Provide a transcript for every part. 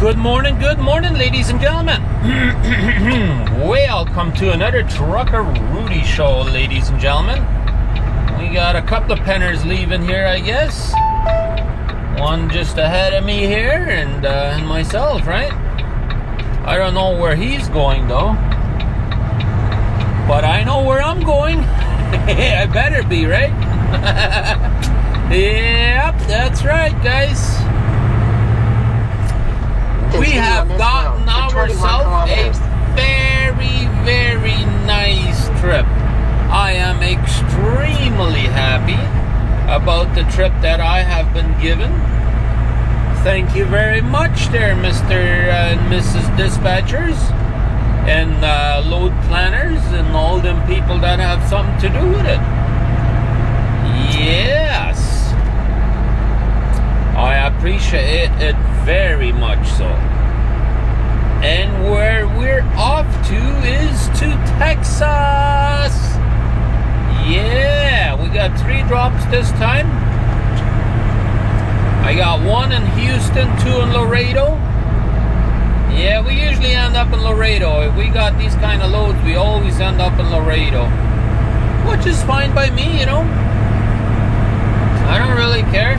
Good morning, ladies and gentlemen. Welcome to another Trucker Rudy show, ladies and gentlemen. We got a couple of penners leaving here, I guess. One just ahead of me here, and myself, right? I don't know where he's going, though. But I know where I'm going. I better be, right? Yep, that's right, guys. We have gotten ourselves a very, very nice trip. I am extremely happy about the trip that I have been given. Thank you very much there, Mr. and Mrs. Dispatchers and load planners and all them people that have something to do with it. Yes. I appreciate it very much so. And where we're off to is to Texas. Yeah, we got 3 drops this time. I got 1 in Houston, 2 in Laredo. Yeah, we usually end up in Laredo. If we got these kind of loads, we always end up in Laredo. Which is fine by me, you know. I don't really care.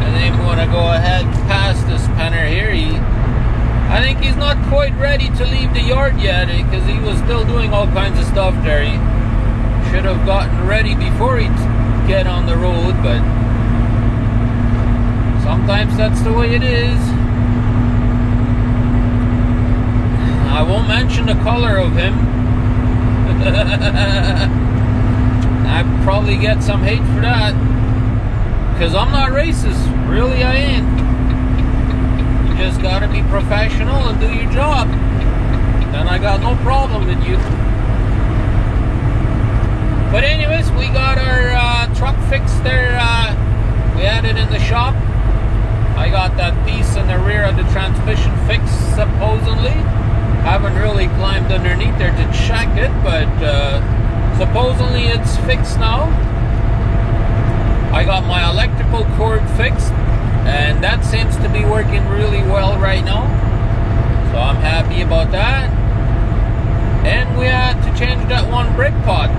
And then we're going to go ahead past this penner here. I think he's not quite ready to leave the yard yet because he was still doing all kinds of stuff there. He should have gotten ready before he'd get on the road, but sometimes that's the way it is. I won't mention the color of him. I'd probably get some hate for that. Because I'm not racist. Really, I ain't. You just gotta be professional and do your job. Then I got no problem with you. But anyways, we got our truck fixed there. We had it in the shop. I got that piece in the rear of the transmission fixed, supposedly. Haven't really climbed underneath there to check it, but supposedly it's fixed now. I got my electrical cord fixed, and that seems to be working really well right now. So I'm happy about that. And we had to change that one brake pod.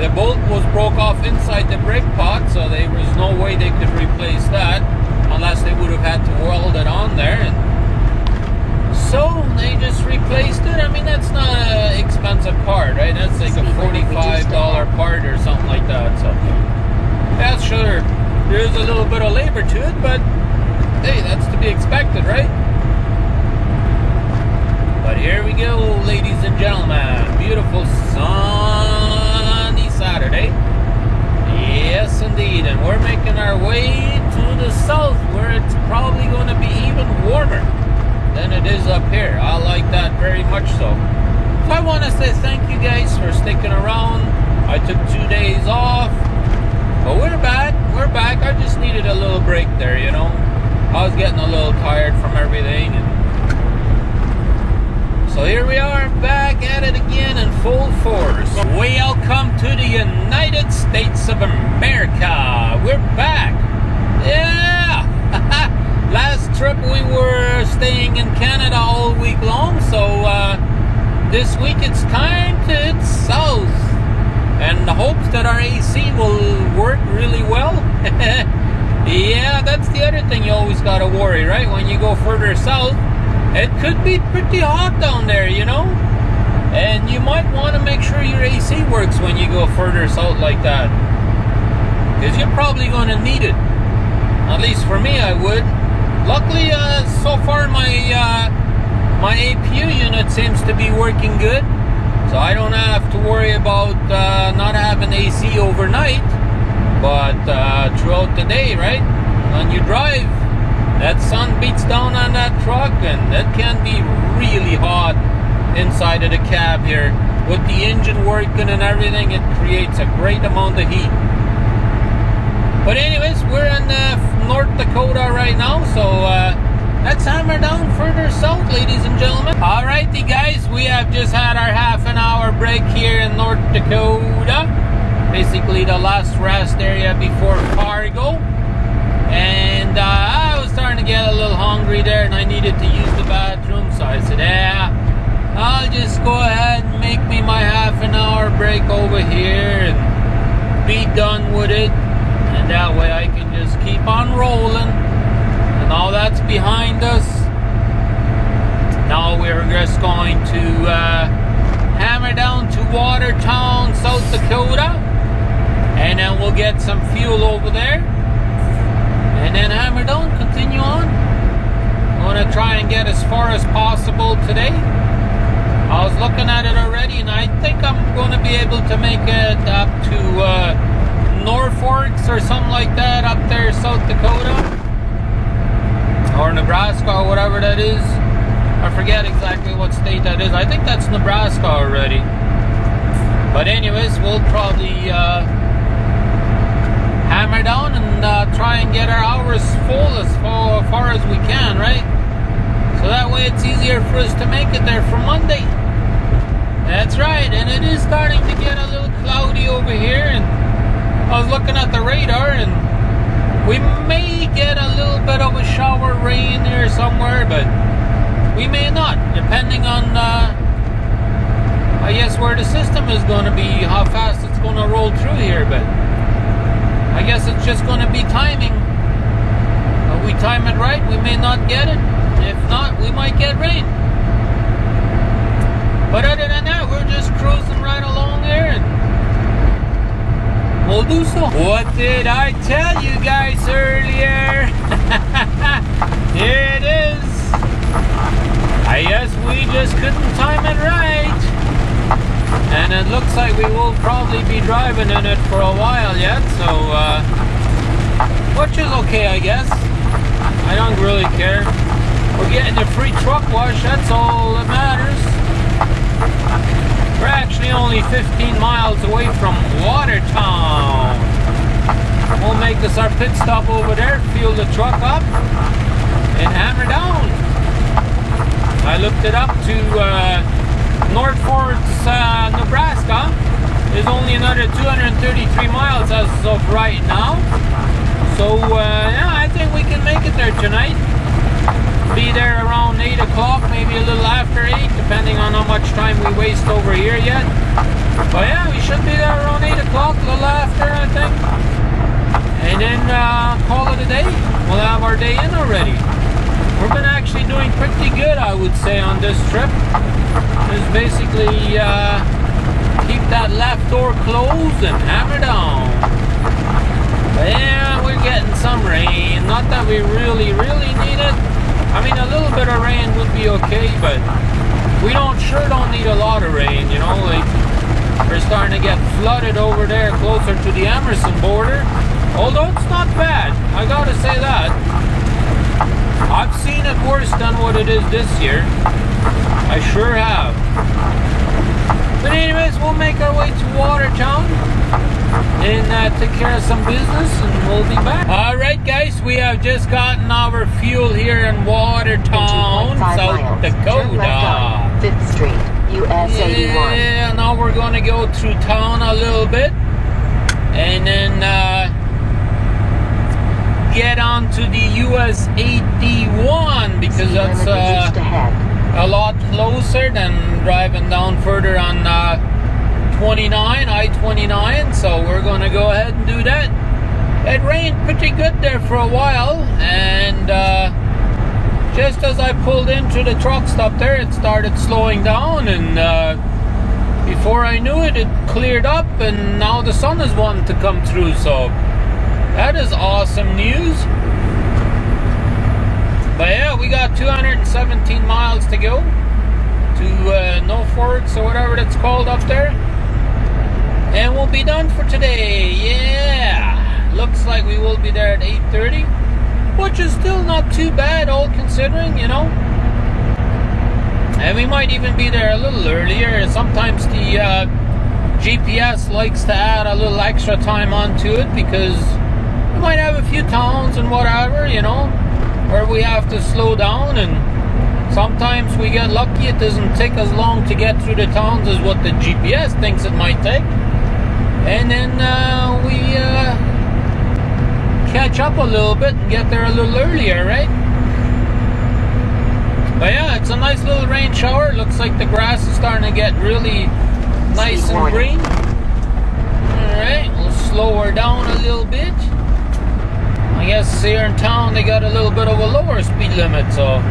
The bolt was broke off inside the brake pod, so there was no way they could replace that unless they would have had to weld it on there. And so they just replaced it. I mean, that's not an expensive part, right? That's like a $45 part or something like that. So yeah, sure, there's a little bit of labor to it, but hey, that's to be expected, right? But here we go, ladies and gentlemen. Beautiful sunny Saturday. Yes, indeed. And we're making our way to the south, where it's probably going to be even warmer than it is up here. I like that very much so. So I want to say thank you guys for sticking around. I took 2 days off. But we're back. I just needed a little break there, you know. I was getting a little tired from everything. And so here we are, back at it again in full force. Welcome to the United States of America. We're back. Yeah. Last trip we were staying in Canada all week long. So this week it's time to head south. And the hopes that our AC will work really well. Yeah, that's the other thing you always gotta worry, right? When you go further south, it could be pretty hot down there, you know? And you might want to make sure your AC works when you go further south like that. Because you're probably going to need it. At least for me, I would. Luckily, so far my APU unit seems to be working good. So I don't have to worry about not having AC overnight, but throughout the day, right? When you drive, that sun beats down on that truck, and it can be really hot inside of the cab here. With the engine working and everything, it creates a great amount of heat. But anyways, we're in North Dakota right now, so let's hammer down further south, ladies and gentlemen. Alrighty guys, we have just had our half an hour break here in North Dakota. Basically the last rest area before Fargo. And I was starting to get said, yeah, I'll just go ahead and make me my half an hour break over here and be done with it. And that way I can just keep on rolling. And all that's behind us. Now we're just going to hammer down to Watertown, South Dakota. And then we'll get some fuel over there. And then hammer down, continue on. I'm going to try and get as far as possible today. I was looking at it already, and I think I'm going to be able to make it up to Norfolk or something like that, up there, South Dakota. Or Nebraska, or whatever that is. I forget exactly what state that is. I think that's Nebraska already. But anyways, we'll probably hammer down and try and get our hours full as far as we can, right? So that way it's easier for us to make it there for Monday. That's right, and it is starting to get a little cloudy over here, and I was looking at the radar, and we may get a little bit of a shower rain there somewhere, but we may not, depending on I guess where the system is going to be, how fast it's going to roll through here. But I guess it's just going to be timing. If we time it right, we may not get it. If not, we might get rain. But other than that, we're just cruising right along there, and we'll do so. What did I tell you guys earlier? Here it is. I guess we just couldn't time it right. And it looks like we will probably be driving in it for a while yet, so which is okay, I guess. I don't really care. We're getting a free truck wash, that's all that matters. We're actually only 15 miles away from Watertown. We'll make this our pit stop over there, fuel the truck up, and hammer down. I looked it up to North Forks, Nebraska. There's only another 233 miles as of right now. So yeah, I think we can make it there tonight. Be there around 8 o'clock, maybe a little after 8, depending on how much time we waste over here yet. But yeah, we should be there around 8 o'clock, a little after, I think. And then call it a day. We'll have our day in already. We've been actually doing pretty good, I would say, on this trip. Just basically keep that left door closed and hammer down. But yeah, we're getting some rain. Not that we really need it. I mean, a little bit of rain would be okay, but we sure don't need a lot of rain, you know. Like, we're starting to get flooded over there closer to the Emerson border. Although it's not bad, I gotta say that. I've seen it worse than what it is this year. I sure have. But anyways, we'll make our way to Watertown and take care of some business, and we'll be back. Alright guys, we have just gotten our fuel here in Watertown, South Dakota. 5th Street, US 81. Yeah, now we're going to go through town a little bit, and then get on to the US 81, because that's a lot closer than driving down further on I-29, so we're going to go ahead and do that. It rained pretty good there for a while, and just as I pulled into the truck stop there, it started slowing down, and before I knew it, it cleared up, and now the sun is wanting to come through, so that is awesome news. But yeah, we got 217 miles to go to Norfolk, or whatever that's called up there. And we'll be done for today. Yeah, looks like we will be there at 8:30, which is still not too bad, all considering, you know. And we might even be there a little earlier. Sometimes the GPS likes to add a little extra time onto it, because we might have a few towns and whatever, you know, where we have to slow down, and sometimes we get lucky. It doesn't take as long to get through the towns as what the GPS thinks it might take. And then we catch up a little bit and get there a little earlier, right? But yeah, it's a nice little rain shower. Looks like the grass is starting to get really nice and green. Alright, we'll slow her down a little bit. I guess here in town they got a little bit of a lower speed limit, so.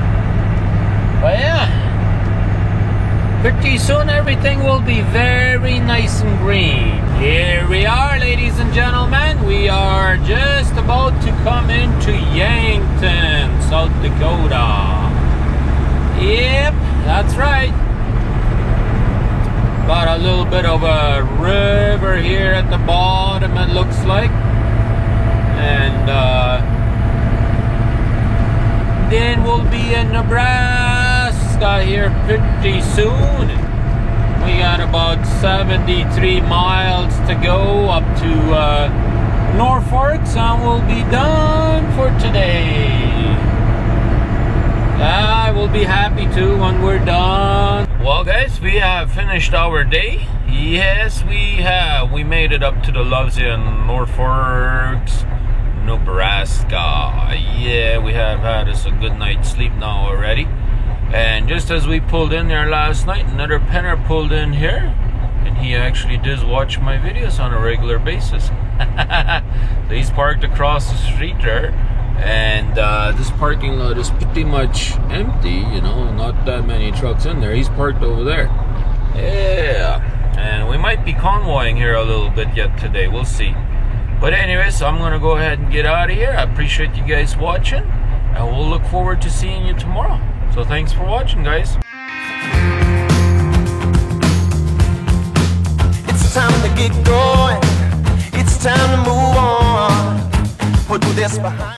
But yeah, pretty soon everything will be very nice and green. Here we are, ladies and gentlemen. We are just about to come into Yankton, South Dakota. Yep, that's right. Got a little bit of a river here at the bottom, it looks like. And then we'll be in Nebraska here pretty soon. We got about 73 miles to go up to Norfolk, and we'll be done for today. I will be happy to when we're done. Well guys, we have finished our day. Yes, we have. We made it up to the Lothian, Norfolk, Nebraska. Yeah, we have had us a good night's sleep now already. And just as we pulled in there last night, another penner pulled in here. And he actually does watch my videos on a regular basis. So he's parked across the street there. And this parking lot is pretty much empty, you know, not that many trucks in there. He's parked over there. Yeah, and we might be convoying here a little bit yet today. We'll see. But anyways, I'm going to go ahead and get out of here. I appreciate you guys watching, and we'll look forward to seeing you tomorrow. So thanks for watching, guys. It's time to get going. It's time to move on. Put this behind.